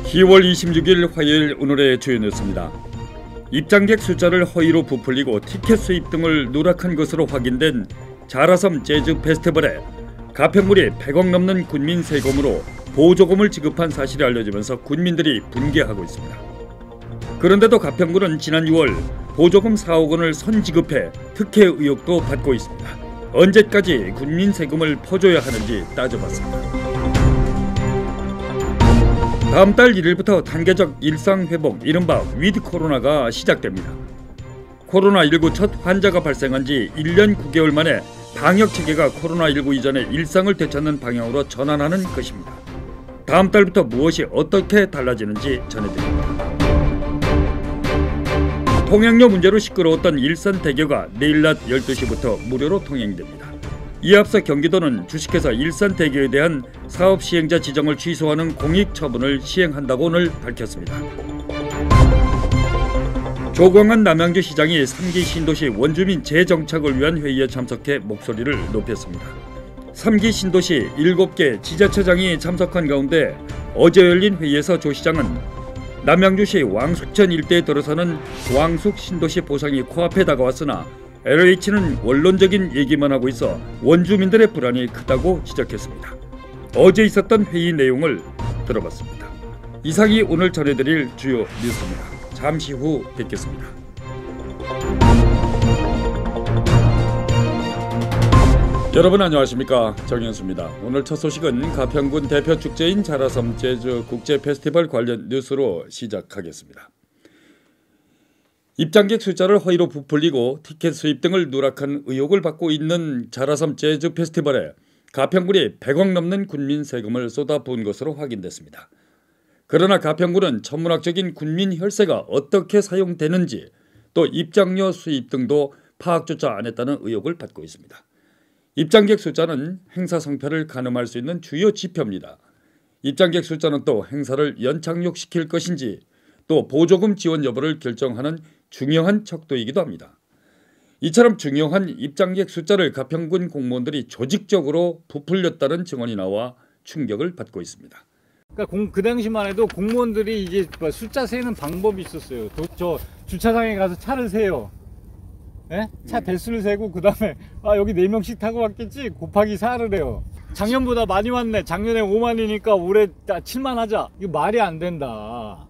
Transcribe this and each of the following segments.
10월 26일 화요일 오늘의 주요 뉴스입니다. 입장객 숫자를 허위로 부풀리고 티켓 수입 등을 누락한 것으로 확인된 자라섬 재즈 페스티벌에 가평군이 100억 넘는 군민 세금으로 보조금을 지급한 사실이 알려지면서 군민들이 분개하고 있습니다. 그런데도 가평군은 지난 6월 보조금 4억 원을 선지급해 특혜 의혹도 받고 있습니다. 언제까지 군민 세금을 퍼줘야 하는지 따져봤습니다. 다음 달 1일부터 단계적 일상회복, 이른바 위드 코로나가 시작됩니다. 코로나19 첫 환자가 발생한 지 1년 9개월 만에 방역체계가 코로나19 이전의 일상을 되찾는 방향으로 전환하는 것입니다. 다음 달부터 무엇이 어떻게 달라지는지 전해드립니다. 통행료 문제로 시끄러웠던 일산대교가 내일 낮 12시부터 무료로 통행됩니다. 이에 앞서 경기도는 주식회사 일산대교에 대한 사업 시행자 지정을 취소하는 공익처분을 시행한다고 오늘 밝혔습니다. 조광한 남양주시장이 3기 신도시 원주민 재정착을 위한 회의에 참석해 목소리를 높였습니다. 3기 신도시 7개 지자체장이 참석한 가운데 어제 열린 회의에서 조 시장은 남양주시 왕숙천 일대에 들어서는 왕숙 신도시 보상이 코앞에 다가왔으나 LH는 원론적인 얘기만 하고 있어 원주민들의 불안이 크다고 지적했습니다. 어제 있었던 회의 내용을 들어봤습니다. 이상이 오늘 전해드릴 주요 뉴스입니다. 잠시 후 뵙겠습니다. 여러분 안녕하십니까, 정현수입니다. 오늘 첫 소식은 가평군 대표 축제인 자라섬 재즈 국제 페스티벌 관련 뉴스로 시작하겠습니다. 입장객 숫자를 허위로 부풀리고 티켓 수입 등을 누락한 의혹을 받고 있는 자라섬 재즈 페스티벌에 가평군이 100억 넘는 군민 세금을 쏟아부은 것으로 확인됐습니다. 그러나 가평군은 천문학적인 군민 혈세가 어떻게 사용되는지 또 입장료 수입 등도 파악조차 안 했다는 의혹을 받고 있습니다. 입장객 숫자는 행사 성패를 가늠할 수 있는 주요 지표입니다. 입장객 숫자는 또 행사를 연착륙시킬 것인지 또 보조금 지원 여부를 결정하는 중요한 척도이기도 합니다. 이처럼 중요한 입장객 숫자를 가평군 공무원들이 조직적으로 부풀렸다는 증언이 나와 충격을 받고 있습니다. 그러니까 그 당시만 해도 공무원들이 이게 숫자 세는 방법이 있었어요. 저 주차장에 가서 차를 세요. 예? 차 대수를 세고 그 다음에 여기 4명씩 타고 왔겠지 곱하기 4를 해요. 작년보다 많이 왔네. 작년에 5만이니까 올해 7만 하자. 이거 말이 안 된다.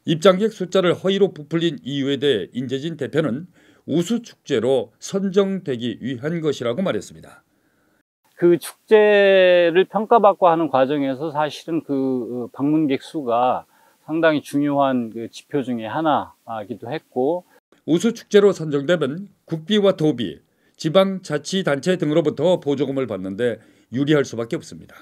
입장객 숫자를 허위로 부풀린 이유에 대해 인재진 대표는 우수축제로 선정되기 위한 것이라고 말했습니다. 그 축제를 평가받고 하는 과정에서 사실은 그 방문객 수가 상당히 중요한 그 지표 중에 하나이기도 했고, 우수축제로 선정되면 국비와 도비, 지방자치단체 등으로부터 보조금을 받는데 유리할 수밖에 없습니다.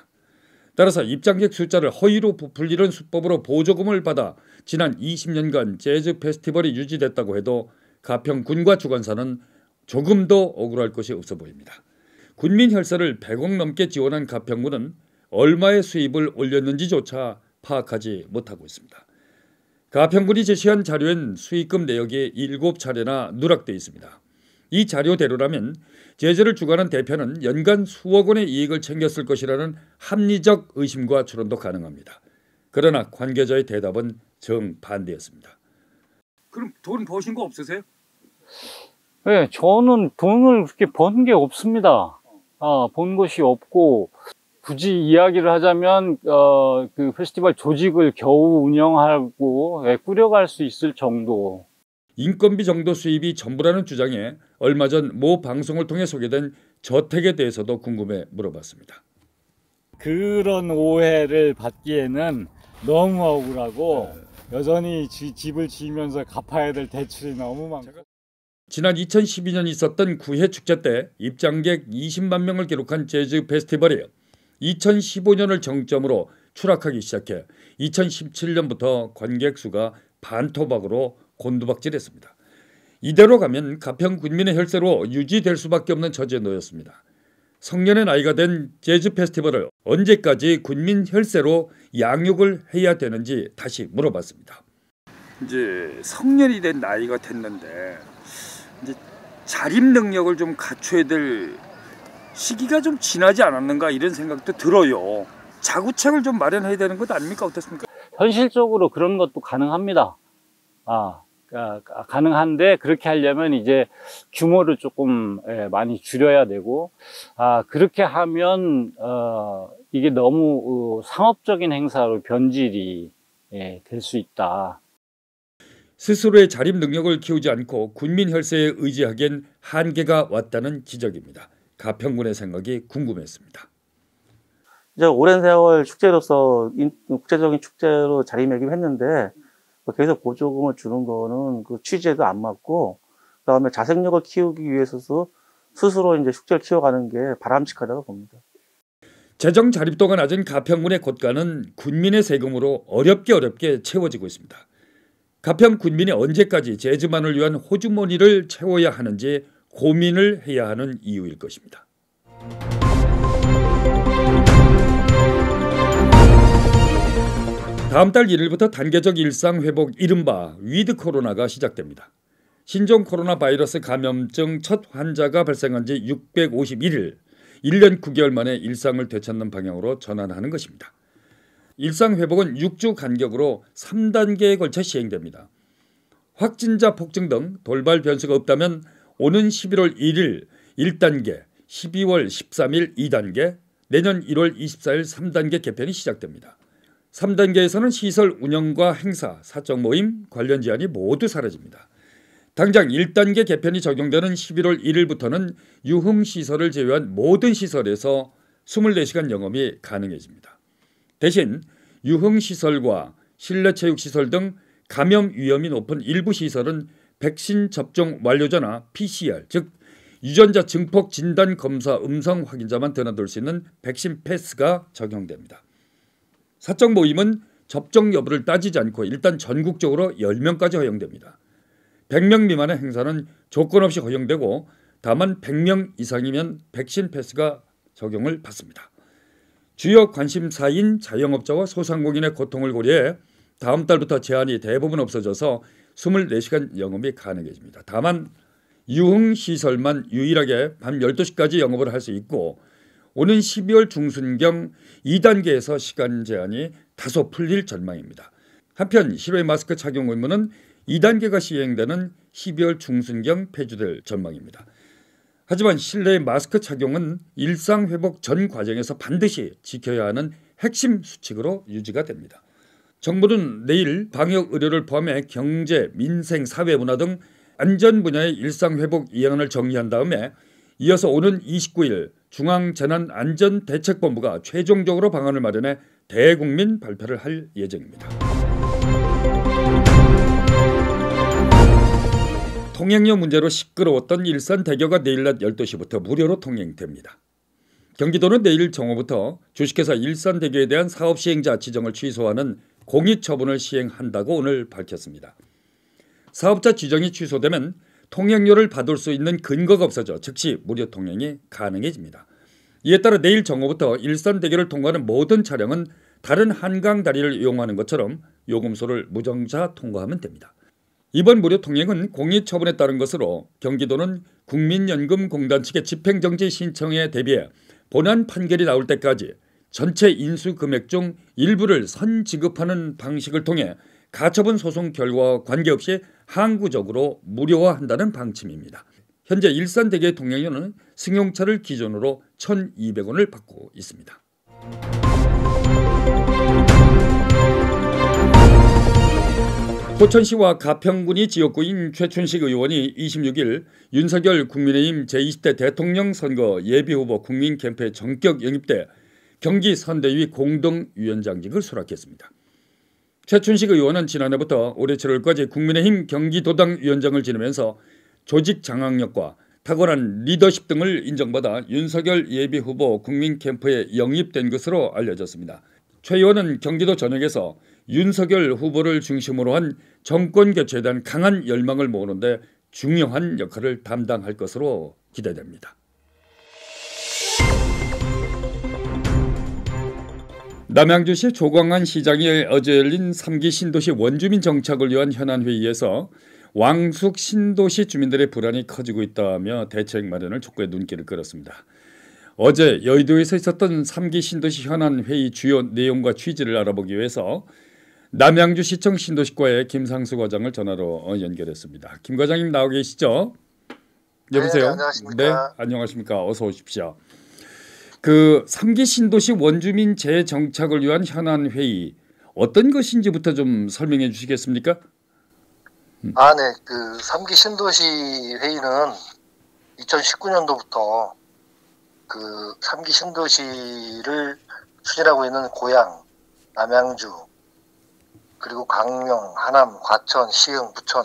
따라서 입장객 숫자를 허위로 부풀리는 수법으로 보조금을 받아 지난 20년간 재즈 페스티벌이 유지됐다고 해도 가평군과 주관사는 조금도 억울할 것이 없어 보입니다. 군민 혈세를 100억 넘게 지원한 가평군은 얼마의 수입을 올렸는지조차 파악하지 못하고 있습니다. 가평군이 제시한 자료엔 수익금 내역이 7차례나 누락돼 있습니다. 이 자료대로라면 재즈를 주관한 대표는 연간 수억 원의 이익을 챙겼을 것이라는 합리적 의심과 추론도 가능합니다. 그러나 관계자의 대답은 정반대였습니다. 그럼 돈 버신 거 없으세요? 네, 저는 돈을 그렇게 번 게 없습니다. 본 것이 없고, 굳이 이야기를 하자면 그 페스티벌 조직을 겨우 운영하고 꾸려갈 수 있을 정도. 인건비 정도 수입이 전부라는 주장에 얼마 전 모 방송을 통해 소개된 저택에 대해서도 궁금해 물어봤습니다. 그런 오해를 받기에는 너무 억울하고 여전히 집을 지으면서 갚아야 될 대출이 너무 많고. 지난 2012년 있었던 구해 축제 때 입장객 20만 명을 기록한 재즈 페스티벌이 2015년을 정점으로 추락하기 시작해 2017년부터 관객 수가 반토막으로 곤두박질했습니다. 이대로 가면 가평 군민의 혈세로 유지될 수밖에 없는 처지에 놓였습니다. 성년의 나이가 된 재즈 페스티벌을 언제까지 군민 혈세로 양육을 해야 되는지 다시 물어봤습니다. 이제 성년이 된 나이가 됐는데 이제 자립 능력을 좀 갖춰야 될 시기가 좀 지나지 않았는가 이런 생각도 들어요. 자구책을 좀 마련해야 되는 것 아닙니까? 어떻습니까? 현실적으로 그런 것도 가능합니다. 가능한데 그렇게 하려면 이제 규모를 조금 많이 줄여야 되고, 그렇게 하면 이게 너무 상업적인 행사로 변질이 될 수 있다. 스스로의 자립 능력을 키우지 않고 국민 혈세에 의지하기엔 한계가 왔다는 지적입니다. 가평군의 생각이 궁금했습니다. 이제 오랜 세월 축제로서 국제적인 축제로 자리매김했는데 계속 보조금을 주는 거는 그 취지에도 안 맞고, 그다음에 자생력을 키우기 위해서도 스스로 이제 축제를 키워가는 게 바람직하다고 봅니다. 재정 자립도가 낮은 가평군의 곳간은 군민의 세금으로 어렵게 채워지고 있습니다. 가평 군민이 언제까지 재즈만을 위한 호주머니를 채워야 하는지 고민을 해야 하는 이유일 것입니다. 다음 달 1일부터 단계적 일상회복 이른바 위드 코로나가 시작됩니다. 신종 코로나 바이러스 감염증 첫 환자가 발생한 지 651일, 1년 9개월 만에 일상을 되찾는 방향으로 전환하는 것입니다. 일상회복은 6주 간격으로 3단계에 걸쳐 시행됩니다. 확진자 폭증 등 돌발 변수가 없다면 오는 11월 1일 1단계, 12월 13일 2단계, 내년 1월 24일 3단계 개편이 시작됩니다. 3단계에서는 시설 운영과 행사, 사적 모임, 관련 제한이 모두 사라집니다. 당장 1단계 개편이 적용되는 11월 1일부터는 유흥시설을 제외한 모든 시설에서 24시간 영업이 가능해집니다. 대신 유흥시설과 실내체육시설 등 감염 위험이 높은 일부 시설은 백신 접종 완료자나 PCR, 즉 유전자 증폭 진단 검사 음성 확인자만 드나들 수 있는 백신 패스가 적용됩니다. 사적 모임은 접종 여부를 따지지 않고 일단 전국적으로 10명까지 허용됩니다. 100명 미만의 행사는 조건 없이 허용되고 다만 100명 이상이면 백신 패스가 적용을 받습니다. 주요 관심사인 자영업자와 소상공인의 고통을 고려해 다음 달부터 제한이 대부분 없어져서 24시간 영업이 가능해집니다. 다만 유흥시설만 유일하게 밤 12시까지 영업을 할 수 있고 오는 12월 중순경 2단계에서 시간 제한이 다소 풀릴 전망입니다. 한편 실외 마스크 착용 의무는 2단계가 시행되는 12월 중순경 폐지될 전망입니다. 하지만 실내 마스크 착용은 일상회복 전 과정에서 반드시 지켜야 하는 핵심 수칙으로 유지가 됩니다. 정부는 내일 방역 의료를 포함해 경제, 민생, 사회문화 등 안전 분야의 일상회복 이행안을 정리한 다음에 이어서 오는 29일 중앙재난안전대책본부가 최종적으로 방안을 마련해 대국민 발표를 할 예정입니다. 통행료 문제로 시끄러웠던 일산대교가 내일 낮 12시부터 무료로 통행됩니다. 경기도는 내일 정오부터 주식회사 일산대교에 대한 사업시행자 지정을 취소하는 공익처분을 시행한다고 오늘 밝혔습니다. 사업자 지정이 취소되면 통행료를 받을 수 있는 근거가 없어져 즉시 무료 통행이 가능해집니다. 이에 따라 내일 정오부터 일산대교를 통과하는 모든 차량은 다른 한강 다리를 이용하는 것처럼 요금소를 무정차 통과하면 됩니다. 이번 무료 통행은 공익처분에 따른 것으로 경기도는 국민연금공단 측의 집행정지 신청에 대비해 본안 판결이 나올 때까지 전체 인수 금액 중 일부를 선지급하는 방식을 통해 가처분 소송 결과와 관계없이 항구적으로 무료화한다는 방침입니다. 현재 일산대교의 통행료는 승용차를 기준으로 1,200원을 받고 있습니다. 포천시와 가평군이 지역구인 최춘식 의원이 26일 윤석열 국민의힘 제20대 대통령 선거 예비후보 국민캠프에 전격 영입돼 경기선대위 공동위원장직을 수락했습니다. 최춘식 의원은 지난해부터 올해 7월까지 국민의힘 경기도당 위원장을 지내면서 조직 장악력과 탁월한 리더십 등을 인정받아 윤석열 예비후보 국민캠프에 영입된 것으로 알려졌습니다. 최 의원은 경기도 전역에서 윤석열 후보를 중심으로 한 정권 교체에 대한 강한 열망을 모으는 데 중요한 역할을 담당할 것으로 기대됩니다. 남양주시 조광안 시장이 어제 열린 3기 신도시 원주민 정착을 위한 현안회의에서 왕숙 신도시 주민들의 불안이 커지고 있다며 대책 마련을 촉구해 눈길을 끌었습니다. 어제 여의도에서 있었던 3기 신도시 현안회의 주요 내용과 취지를 알아보기 위해서 남양주시청 신도시과의 김상수 과장을 전화로 연결했습니다. 김 과장님 나오 계시죠? 여보세요. 네, 안녕하십니까. 네, 안녕하십니까. 어서 오십시오. 그 3기 신도시 원주민 재정착을 위한 현안 회의 어떤 것인지부터 좀 설명해 주시겠습니까? 네. 그 3기 신도시 회의는 2019년도부터 그 3기 신도시를 추진하고 있는 고양, 남양주, 그리고 강명, 하남, 과천, 시흥, 부천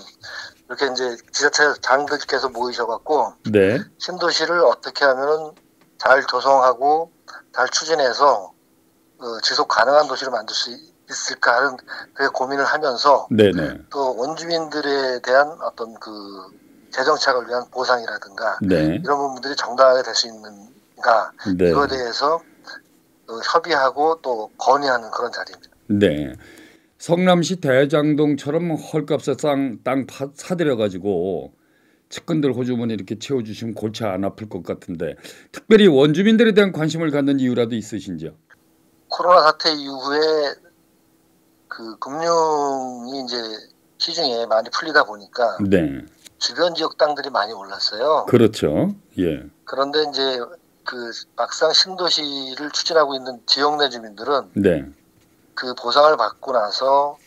이렇게 이제 지자체 장들께서 모이셔갖고 네. 신도시를 어떻게 하면은 잘 조성하고 잘 추진해서 지속 가능한 도시를 만들 수 있을까 하는 그 고민을 하면서 네네. 또 원주민들에 대한 어떤 그 재정착을 위한 보상이라든가 네. 이런 부분들이 정당하게 될 수 있는가 네. 이거에 대해서 협의하고 또 건의하는 그런 자리입니다. 네. 성남시 대장동처럼 헐값에 땅 사들여 가지고 측근들 호주머니 이렇게 채워주시면 골치 안 아플 것 같은데 특별히 원주민들에 대한 관심을 갖는 이유라도 있으신지요? 코로나 사태 이후에 그 금융이 이제 시중에 많이 풀리다 보니까 네. 주변 지역 땅들이 많이 올랐어요. 그렇죠. 예. 그런데 이제 그 막상 신도시를 추진하고 있는 지역 내 주민들은 네. 그 보상을 받고 나서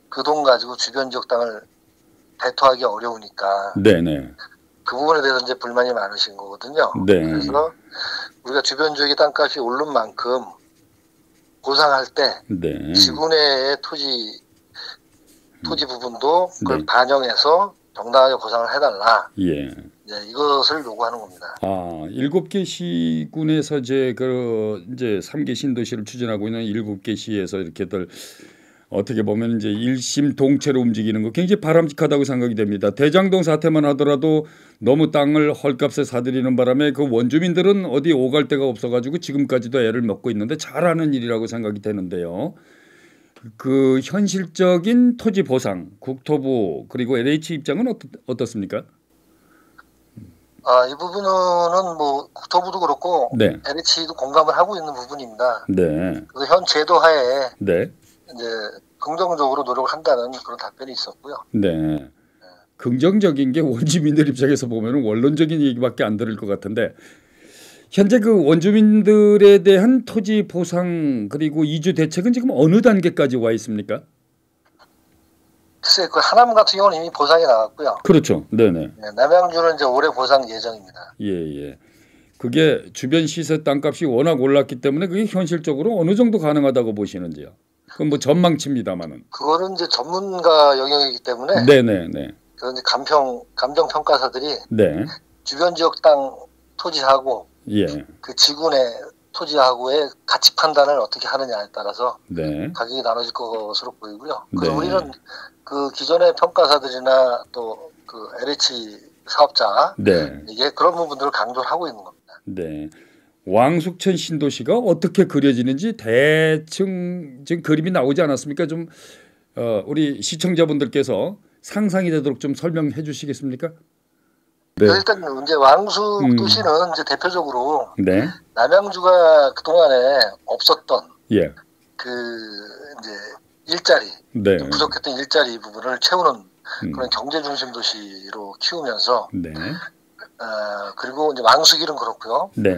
그 돈 가지고 주변 지역 땅을 대토하기 어려우니까 네네. 그 부분에 대해서 이제 불만이 많으신 거거든요. 네. 그래서 우리가 주변 지역의 땅값이 오른 만큼 보상할 때 네. 지구 내의 토지 부분도 그걸 네. 반영해서 정당하게 보상을 해달라. 예. 네, 이것을 요구하는 겁니다. 7개 시군에서 이제 3기 신도시를 추진하고 있는 7개 시에서 이렇게들 어떻게 보면 이제 일심 동체로 움직이는 거 굉장히 바람직하다고 생각이 됩니다. 대장동 사태만 하더라도 너무 땅을 헐값에 사들이는 바람에 그 원주민들은 어디 오갈 데가 없어가지고 지금까지도 애를 먹고 있는데 잘하는 일이라고 생각이 되는데요. 그 현실적인 토지 보상, 국토부 그리고 LH 입장은 어떻습니까? 이 부분은 뭐 국토부도 그렇고 네. LH도 공감을 하고 있는 부분입니다. 네. 그래서 현 제도 하에 네. 이제 긍정적으로 노력을 한다는 그런 답변이 있었고요. 네. 긍정적인 게 원주민들 입장에서 보면 원론적인 얘기밖에 안 들을 것 같은데 현재 그 원주민들에 대한 토지 보상 그리고 이주 대책은 지금 어느 단계까지 와 있습니까? 글쎄 그 하남 같은 경우는 이미 보상이 나왔고요. 그렇죠. 네네. 네, 남양주는 이제 올해 보상 예정입니다. 예. 그게 주변 시세 땅값이 워낙 올랐기 때문에 그게 현실적으로 어느 정도 가능하다고 보시는지요? 그건 뭐 전망치입니다만은. 그거는 이제 전문가 영역이기 때문에 네네네. 그런 이제 감정 평가사들이 네. 주변 지역 땅 토지하고 예. 그 지구 내 토지하고의 가치 판단을 어떻게 하느냐에 따라서 네. 가격이 나눠질 것으로 보이고요. 네. 그리고 우리는 그 기존의 평가사들이나 또 그 LH 사업자 네. 이게 그런 부분들을 강조를 하고 있는 겁니다. 네. 왕숙천 신도시가 어떻게 그려지는지 대충 지금 그림이 나오지 않았습니까? 좀 우리 시청자분들께서 상상이 되도록 좀 설명해 주시겠습니까? 네. 일단 이제 왕숙 도시는 이제 대표적으로 네. 남양주가 그 동안에 없었던 예. 그 이제 일자리 네. 부족했던 일자리 부분을 채우는 그런 경제 중심 도시로 키우면서 네. 그리고 이제 왕숙일은 그렇고요. 네.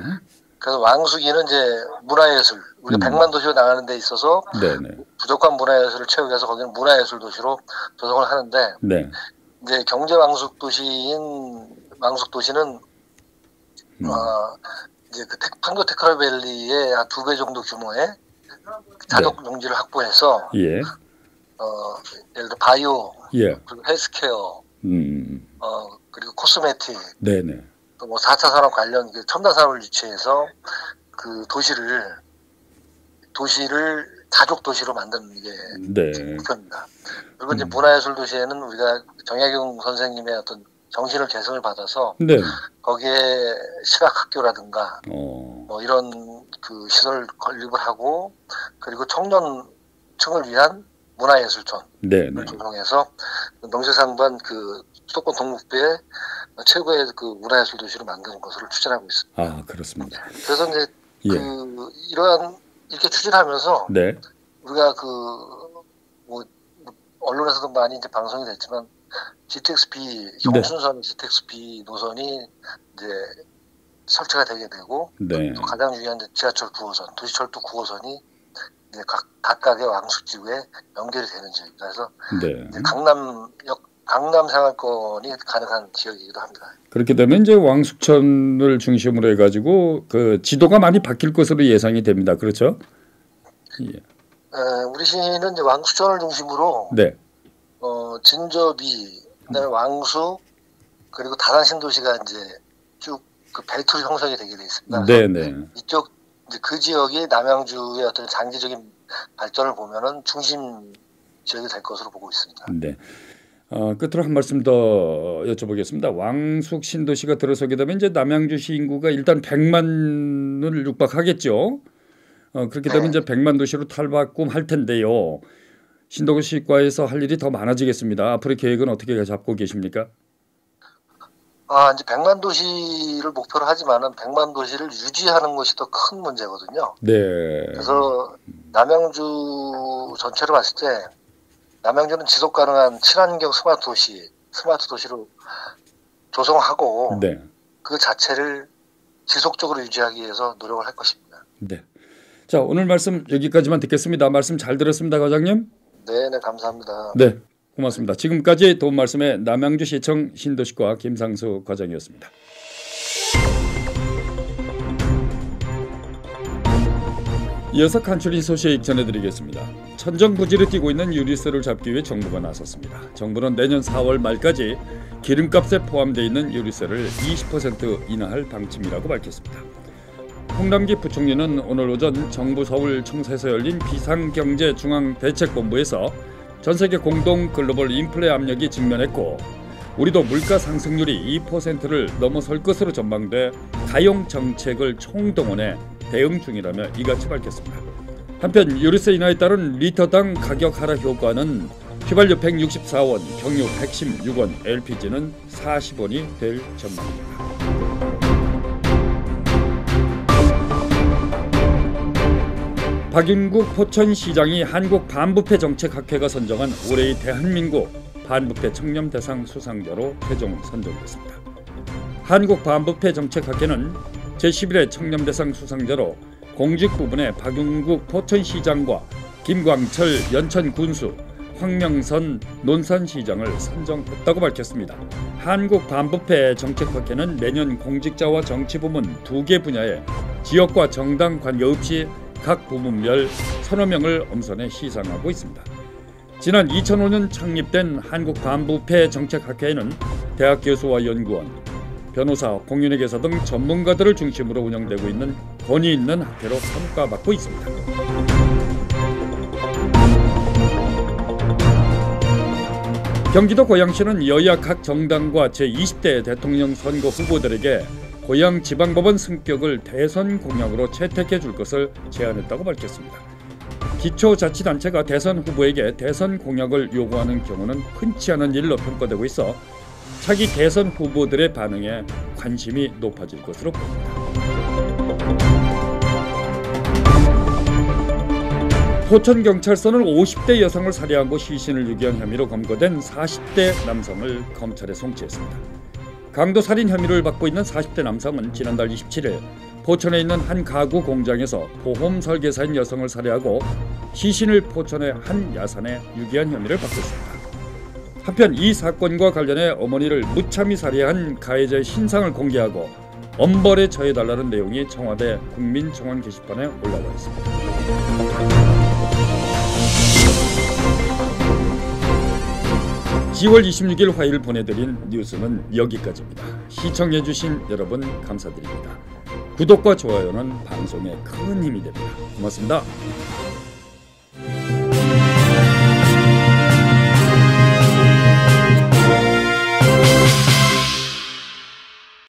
그래서 왕숙이는 이제 문화예술 우리가 100만 도시로 나가는 데 있어서 네네. 부족한 문화예술을 채우기 위해서 거기는 문화예술 도시로 조성을 하는데 네. 이제 경제 왕숙 도시인 왕숙 도시는 이제 그 판교 테크노밸리의 한 2배 정도 규모의 자족 용지를 확보해서 예. 예를 들어 바이오 예. 그리고 헬스케어 그리고 코스메틱 네네. 또 뭐 4차 산업 관련 그 첨단 산업을 유치해서 그 도시를 자족 도시로 만드는 게 네. 목표입니다. 그리고 이제 문화예술 도시에는 우리가 정약용 선생님의 어떤 정신을 계승을 받아서 네. 거기에 실학학교라든가 어. 이런 그 시설 건립을 하고 그리고 청년층을 위한 문화예술촌을 네네. 조성해서 명실상부한 그 수도권 동북부의 최고의 그 문화예술 도시로 만드는 것을 추진하고 있습니다. 아 그렇습니다. 그래서 이제 예. 이렇게 추진하면서 네. 우리가 뭐 언론에서도 많이 이제 방송이 됐지만 GTX-B 네. 경춘선 GTX-B 노선이 이제 설치가 되게 되고 네. 또 가장 중요한 이제 지하철 9호선, 도시철도 9호선이 이제 각각의 왕숙지구에 연결이 되는 지역이라 해서 네. 이제 강남 생활권이 가능한 지역이기도 합니다. 그렇게 되면 이제 왕숙천을 중심으로 해가지고 그 지도가 많이 바뀔 것으로 예상이 됩니다. 그렇죠? 예. 우리 시는 이제 왕숙천을 중심으로 네. 진저비, 그다음에 왕숙 그리고 다산 신도시가 이제 쭉 그 벨트로 형성이 되게 돼 있습니다. 네, 네. 이쪽 이제 그 지역이 남양주의 어떤 장기적인 발전을 보면은 중심 지역이 될 것으로 보고 있습니다. 네. 끝으로 한 말씀 더 여쭤보겠습니다. 왕숙 신도시가 들어서게 되면 이제 남양주시 인구가 일단 100만을 육박하겠죠. 그렇게 되면 네. 이제 100만 도시로 탈바꿈할 텐데요. 신도시과에서 할 일이 더 많아지겠습니다. 앞으로 계획은 어떻게 잡고 계십니까? 이제 100만 도시를 목표로 하지만은 100만 도시를 유지하는 것이 더 큰 문제거든요. 네. 그래서 남양주 전체로 봤을 때 남양주는 지속 가능한 친환경 스마트 도시로 조성하고 네. 그 자체를 지속적으로 유지하기 위해서 노력을 할 것입니다. 네. 자, 오늘 말씀 여기까지만 듣겠습니다. 말씀 잘 들었습니다, 과장님. 네, 감사합니다. 네. 고맙습니다. 지금까지 도움 말씀의 남양주시청 신도시과 김상수 과장이었습니다. 이어서 간추린 소식 전해드리겠습니다. 천정부지를 띄고 있는 유리쇠를 잡기 위해 정부가 나섰습니다. 정부는 내년 4월 말까지 기름값에 포함되어 있는 유리쇠를 20% 인하할 방침이라고 밝혔습니다. 홍남기 부총리는 오늘 오전 정부 서울 청사에서 열린 비상경제중앙대책본부에서 전세계 공동 글로벌 인플레 압력이 직면했고 우리도 물가 상승률이 2%를 넘어설 것으로 전망돼 가용 정책을 총동원해 대응 중이라며 이같이 밝혔습니다. 한편 유류세 인하에 따른 리터당 가격 하락 효과는 휘발유 164원, 경유 116원, LPG는 40원이 될 전망입니다. 박윤국 포천시장이 한국반부패정책학회가 선정한 올해의 대한민국 반부패 청렴대상 수상자로 최종 선정됐습니다. 한국반부패정책학회는 제11회 청렴대상 수상자로 공직 부분에 박윤국 포천시장과 김광철 연천군수, 황명선 논산시장을 선정했다고 밝혔습니다. 한국반부패정책학회는 매년 공직자와 정치부문 2개 분야에 지역과 정당 관계없이 각 부문별 1000명을 엄선해 시상하고 있습니다. 지난 2005년 창립된 한국반부패정책학회에는 대학 교수와 연구원, 변호사, 공인회계사 등 전문가들을 중심으로 운영되고 있는 권위 있는 학회로 평가받고 있습니다. 경기도 고양시는 여야 각 정당과 제20대 대통령 선거 후보들에게 고양 지방법원 승격을 대선 공약으로 채택해 줄 것을 제안했다고 밝혔습니다. 기초자치단체가 대선 후보에게 대선 공약을 요구하는 경우는 흔치 않은 일로 평가되고 있어 차기 대선 후보들의 반응에 관심이 높아질 것으로 보입니다. 포천경찰서는 50대 여성을 살해하고 시신을 유기한 혐의로 검거된 40대 남성을 검찰에 송치했습니다. 강도살인 혐의를 받고 있는 40대 남성은 지난달 27일 포천에 있는 한 가구 공장에서 보험 설계사인 여성을 살해하고 시신을 포천의 한 야산에 유기한 혐의를 받고 있습니다. 한편 이 사건과 관련해 어머니를 무참히 살해한 가해자의 신상을 공개하고 엄벌에 처해달라는 내용이 청와대 국민청원 게시판에 올라와 있습니다. (10월 26일) 화요일 보내드린 뉴스는 여기까지입니다. 시청해주신 여러분 감사드립니다. 구독과 좋아요는 방송에 큰 힘이 됩니다. 고맙습니다.